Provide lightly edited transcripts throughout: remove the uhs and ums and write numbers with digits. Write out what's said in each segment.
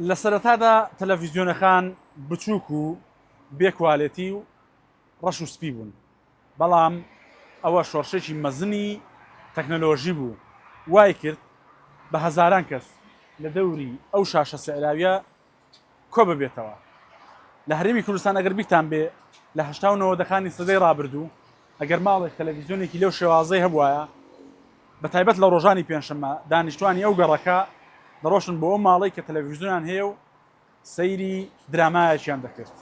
لە سەرەتادا تەلەڤیزیۆنەکان بچووک و بێکوالێتی و ڕەش و سپی بوون، بەڵام ئەوە شۆڕشێکی مەزنی تەکنەلۆژی بوو، وای کرد بە هەزاران کەس لە دەوری ئەو شاشە سەعراویە کۆ ببێتەوە. لە هەرێمی کوردستان ئەگەر بیتان بێ لە 1990ەکانی سەدەی ڕابردوو ئەگەر ماڵێک تەلەڤیزیۆنێکی لەو شێوازەی هەبوایە، بە تایبەت لە ڕۆژانی پێنجشەممە دانیشتوانی ئەو گەڕەکە دەڕۆشن بۆ ئەو ماڵەی کە تەلەڤیزیۆنیان هەیە و سەیری درامایەکیان دەکرد.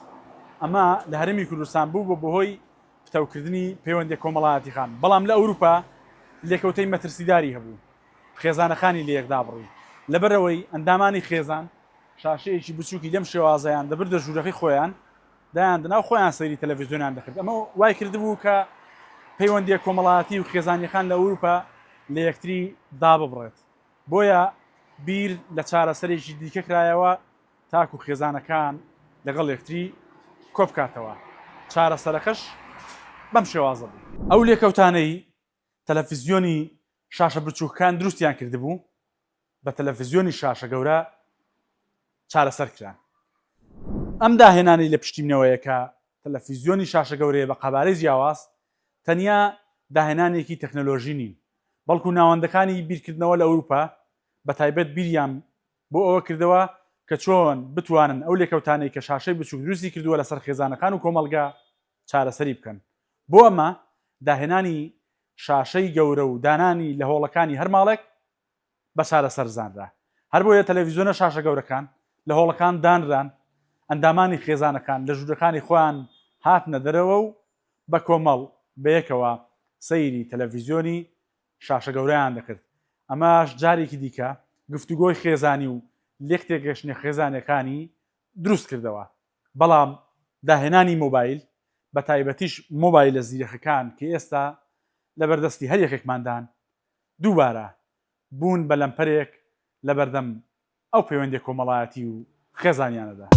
ئەمە لە هەرێمی کوردستان بوو بۆ بەهۆی پتەوکردنی پەیوەندی کۆمەڵایەتی خان، بەڵام لە ئەوروپا لێکەوتەی مەترسیداری هەبوو، خێزانەکانی لە یەکدا بڕی لەبەرەوەی ئەندامانی خێزان شاشەیەکی بچووکی لەم شێوازەیان دەبردە ژوورەکەی خۆیان دایاندناو خۆیان سەیری تەلەڤیزیۆنیان دەکرد. ئەمە وای کردبوو کە پەیوەندی کۆمەڵایەتی و خێزانیەکان لە ئەوروپا لە یەکتری داببڕێت، بۆیە بیر لە چارەسەرێکی دیکە کرایەوە تاکو خێزانەکان لەگەڵ یەکتری کۆ بکاتەوە. چارەسەرەکەش بەم شێوازە بوو. ئەو لێکەوتانەی تەلەڤیزیۆنی شاشە بچووکەکان دروستیان کردبوو بە تەلەڤیزیۆنی شاشە گەورە چارەسەر کران. ئەم داهێنانی لە پشتیمنەوەیە کە تەلەڤیزیۆنی شاشە گەورەیە بە قەبارەی جیاواز تەنیا داهێنانێکی تەکنەلۆژی نین، بەڵکو ناوەندەکانی بیرکردنەوە لە ئەوروپا بە تایبەت بیریان بۆ ئەوە کردەوە کە چۆن بتوانن ئەو لێکەوتانەی کە شاشەی بچووک دروستی کردووە لەسەر خێزانەکان و کۆمەلگا چارەسەری بکەن. بۆ ئەمە داهێنانی شاشەی گەورە و دانانی لە هۆڵەکانی هەر ماڵێک بە چارەسەر زانرا. هەر بۆیە تەلەڤیزیۆنە شاشە گەورەکان لە هۆڵەکان دانران، ئەندامانی خێزانەکان لە ژوورەکانی خۆیان هاتنە دەرەوە و بە کۆمەڵ بەیەکەوە سەیری تەلەڤیزیۆنی شاشە گەورەیان دەکرد. ئەماش جارێکی دیکە گفتوگۆی خێزانی و لێک تێگەشتنی خێزانەکانی دروست کردەوە. بەڵام داهێنانی مۆبایل بە تایبەتیش مۆبایلە زیرەخەکان کە ئێستا لە بەردەستی هەر یەکێکماندان دووبارە بوون بە لەمپەرێک لە بەردەم ئەو پەیوەندی کۆمەڵایەتی و خێزانیانەدا.